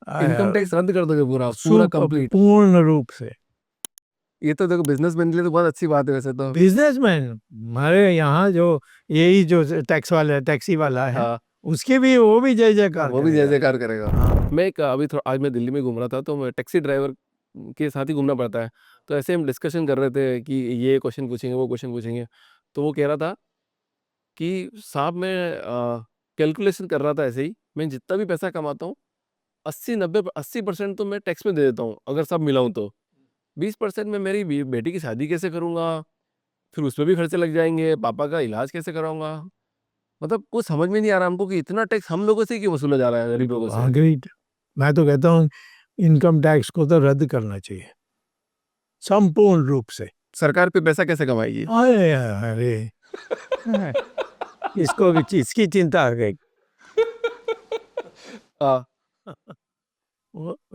Income tax रद्द कर दोगे पूरा पूरा कंप्लीट? पूर्ण रूप से। ये तो देखो बिजनेसमैन के लिए तो बहुत अच्छी बात है वैसे तो। बिजनेसमैन हमारे यहाँ जो यही जो टैक्स वाला टैक्सी वाला है, हाँ, उसके भी वो भी जय जयकार वो भी जय करेगा। जयकार करेगा। हाँ। मैं एक अभी थोड़ा आज मैं दिल्ली में घूम रहा था तो मैं टैक्सी ड्राइवर के साथ ही घूमना पड़ता है। तो ऐसे हम डिस्कशन कर रहे थे कि ये क्वेश्चन पूछेंगे वो क्वेश्चन पूछेंगे। तो वो कह रहा था कि साहब मैं कैलकुलेशन कर रहा था ऐसे ही, मैं जितना भी पैसा कमाता हूँ 80% तो मैं टैक्स में दे देता हूँ अगर सब मिलाऊं तो। 20% में मेरी बेटी की शादी कैसे करूंगा, फिर उसमें भी खर्चे लग जाएंगे, पापा का इलाज कैसे कराऊंगा। मतलब कुछ समझ में नहीं आ रहा हमको कि इतना टैक्स हम लोगों से ही क्यों वसूला जा रहा है गरीब लोगों से। अग्रीड। मैं तो कहता हूँ इनकम टैक्स को तो रद्द करना चाहिए संपूर्ण रूप से। सरकार पे पैसा कैसे कमाएगी? अरे अरे इसको भी इसकी चिंता आ गई। हाँ,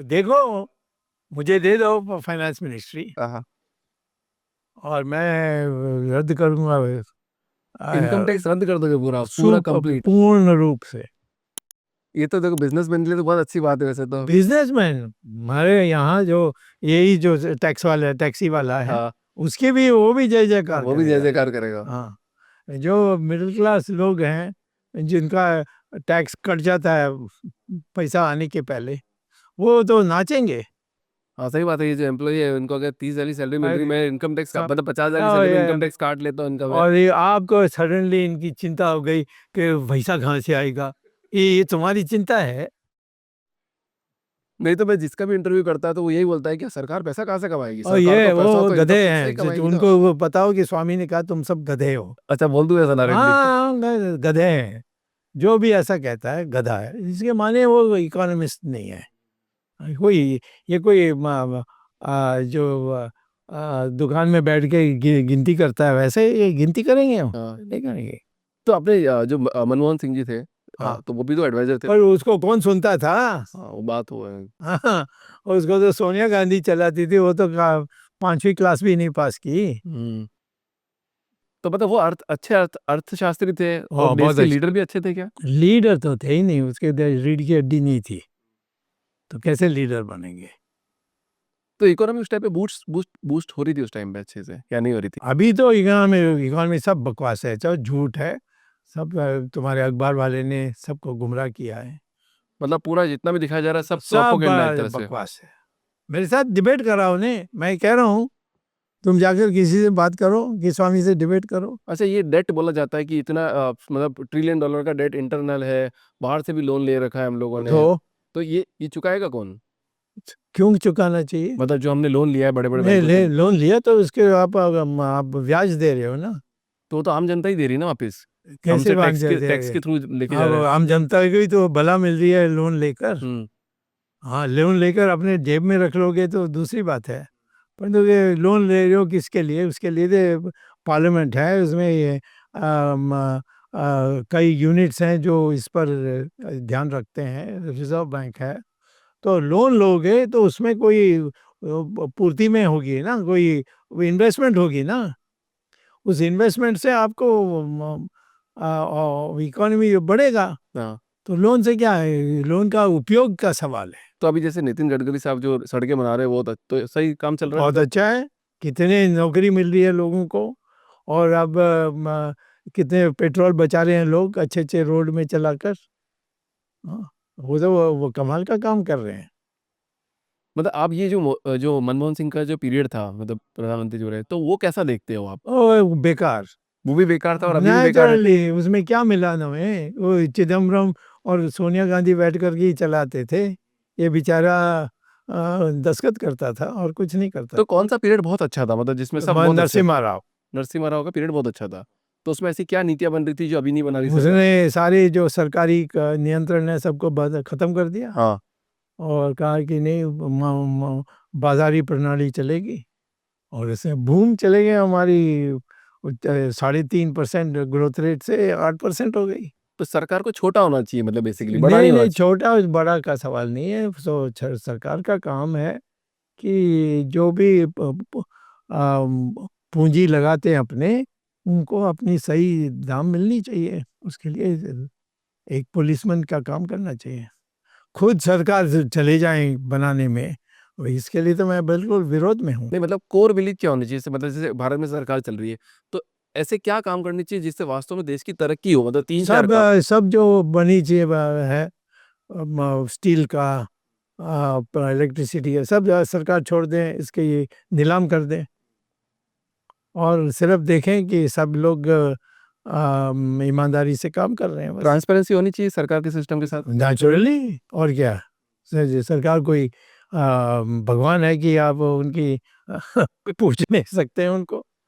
देखो, मुझे दे दो फाइनेंस मिनिस्ट्री हाँ। और मैं रद्द करूंगा इनकम टैक्स रद्द कर दोगे पूरा पूरा कंप्लीट? पूर्ण रूप से। ये तो देखो बिजनेसमैन के लिए तो बहुत अच्छी बात है वैसे तो। बिजनेसमैन हमारे यहाँ जो यही जो टैक्स वाला टैक्सी वाला है, हाँ, उसके भी वो भी जय जयकार वो भी जय करेगा। जयकार करेगा। हाँ। जो मिडिल क्लास लोग हैं जिनका टैक्स कट जाता है पैसा आने के पहले, वो तो नाचेंगे। हाँ सही बात है, ये जो एम्प्लॉई है उनको अगर 30 वाली सैलरी मिल रही, मैं इनकम टैक्स सब मतलब 50,000 की और सैलरी में इनकम टैक्स काट लेता हूँ इनका मैं। और ये आपको सडनली इनकी चिंता हो गई कि पैसा कहाँ से आएगा। ये तुम्हारी चिंता है। नहीं तो मैं जिसका भी इंटरव्यू करता है तो वो यही बोलता है कि सरकार पैसा कहाँ से कमाएगी, और सरकार ये तो पैसा वो तो गधे इनकम टैक्स से ही हैं कमाएगी ना। उनको वो पता हो कि स्वामी ने कहा तुम सब गधे हो। अच्छा बोल दूं ऐसा डायरेक्टली? हाँ, गधे हैं। जो भी ऐसा कहता है गधा है, इसके माने वो इकोनॉमिस्ट नहीं है कोई। ये कोई जो दुकान में बैठ के गिनती करता है, वैसे ये गिनती करेंगे हम? हाँ। नहीं करेंगे। तो आपने जो मनमोहन सिंह जी थे, हाँ, तो वो भी तो एडवाइजर थे। पर उसको कौन सुनता था? हाँ वो बात हो है। हाँ, उसको तो सोनिया गांधी चलाती थी, वो तो 5वीं क्लास भी नहीं पास की। हम्म। तो मतलब वो अच्छे अर्थशास्त्री थे और हाँ, देश बहुत के अच्छे। लीडर भी अच्छे थे क्या? लीडर तो थे ही नहीं, उसके रीढ़ की हड्डी नहीं थी, तो कैसे लीडर बनेंगे? तो इकोनॉमी उस टाइम पे बूस्ट बूस्ट बूस्ट हो रही थी उस टाइम पे अच्छे से या नहीं हो रही थी? अभी तो इकोनॉमी सब बकवास है, सब झूठ है। सब तुम्हारे अखबार वाले ने सबको गुमराह किया है। मतलब पूरा जितना भी दिखाया जा रहा है सब सब प्रोपोगेंडा एक तरह से। बकवास है। मेरे साथ डिबेट कराओ ने, मैं कह रहा हूँ तुम जाकर किसी से बात करो कि स्वामी से डिबेट करो। अच्छा ये डेट बोला जाता है कि इतना मतलब $1 ट्रिलियन का डेट इंटरनल है, बाहर से भी लोन ले रखा है हम लोगों ने। तो तो ये चुकाएगा कौन? क्यों चुकाना चाहिए? मतलब जो हमने लोन लिया है बड़े बड़े नहीं, बैंकों से, लोन लिया तो उसके आप ब्याज दे रहे हो ना। तो वो तो आम जनता ही दे रही ना वापस, कैसे हमसे मान टैक्स जाते? के थ्रू लेके जा अब रहे हैं। आम जनता की तो भला मिल रही है लोन लेकर। हम्म। हाँ, लोन लेकर अपने जेब में रख लोगे तो दूसरी बात है, परंतु ये लोन ले रहे हो किसके लिए? उसके लिए तो पार्लियामेंट है, उसमें ये कई यूनिट्स हैं जो इस पर ध्यान रखते हैं, रिजर्व बैंक है। तो लोन लोगे तो उसमें कोई पूर्ति में होगी ना, कोई इन्वेस्टमेंट होगी ना। उस इन्वेस्टमेंट से आपको इकोनॉमी बढ़ेगा। हाँ। तो लोन से क्या है? लोन का उपयोग का सवाल है। तो अभी जैसे नितिन गडकरी साहब जो सड़कें बना रहे हैं वो तो सही काम चल रहा है बहुत मतलब? अच्छा है। कितने नौकरी मिल रही है लोगों को। और अब कितने पेट्रोल बचा रहे हैं लोग अच्छे अच्छे रोड में चलाकर। हाँ, वो तो वो कमाल का काम कर रहे हैं। मतलब आप ये जो मनमोहन सिंह का जो पीरियड था मतलब प्रधानमंत्री जो रहे, तो वो कैसा देखते हो आप? ओ बेकार। वो भी बेकार था और अभी भी बेकार है? नेचुरली उसमें क्या मिला हमें? वो चिदम्बरम और सोनिया गांधी बैठ कर के ही चलाते थे। ये बेचारा दस्खत करता था और कुछ नहीं करता तो कौन था। सा पीरियड बहुत अच्छा था मतलब जिसमें सब बहुत अच्छे? नरसिम्हा राव। नरसिम्हा राव का पीरियड बहुत अच्छा था। तो उसमें ऐसी क्या नीतियां बन रही थी जो अभी नहीं बना रही सरकार? उसने सारे जो सरकारी नियंत्रण है सबको खत्म कर दिया हाँ। और कहा कि नहीं, बाजारी प्रणाली चलेगी। और इसमें बूम चले गए, हमारी 3.5% ग्रोथ रेट से 8% हो गई। तो सरकार को छोटा होना चाहिए मतलब बेसिकली बड़ा नहीं नहीं होना नहीं, चाहिए। छोटा और बड़ा का सवाल नहीं है। तो सरकार का काम है कि जो भी पूंजी लगाते हैं अपने, उनको अपनी सही दाम मिलनी चाहिए। उसके लिए एक पुलिसमैन का काम करना चाहिए। खुद सरकार चले जाएं बनाने में, और इसके लिए तो मैं बिल्कुल विरोध में हूँ। नहीं मतलब कोर बिलीफ क्या होनी चाहिए? जैसे मतलब जैसे भारत में सरकार चल रही है, तो ऐसे क्या काम करनी चाहिए जिससे वास्तव में देश की तरक्की हो? मतलब 3-4 काम। सब जो बनी चाहिए है, स्टील का, इलेक्ट्रिसिटी है, सब सरकार छोड़ दें, इसके ये नीलाम कर दें, और सिर्फ देखें कि सब लोग ईमानदारी से काम कर रहे हैं बस। ट्रांसपेरेंसी होनी चाहिए सरकार के सिस्टम के साथ। नेचुरली, और क्या। सरकार कोई भगवान है कि आप उनकी पूछ नहीं सकते हैं उनको।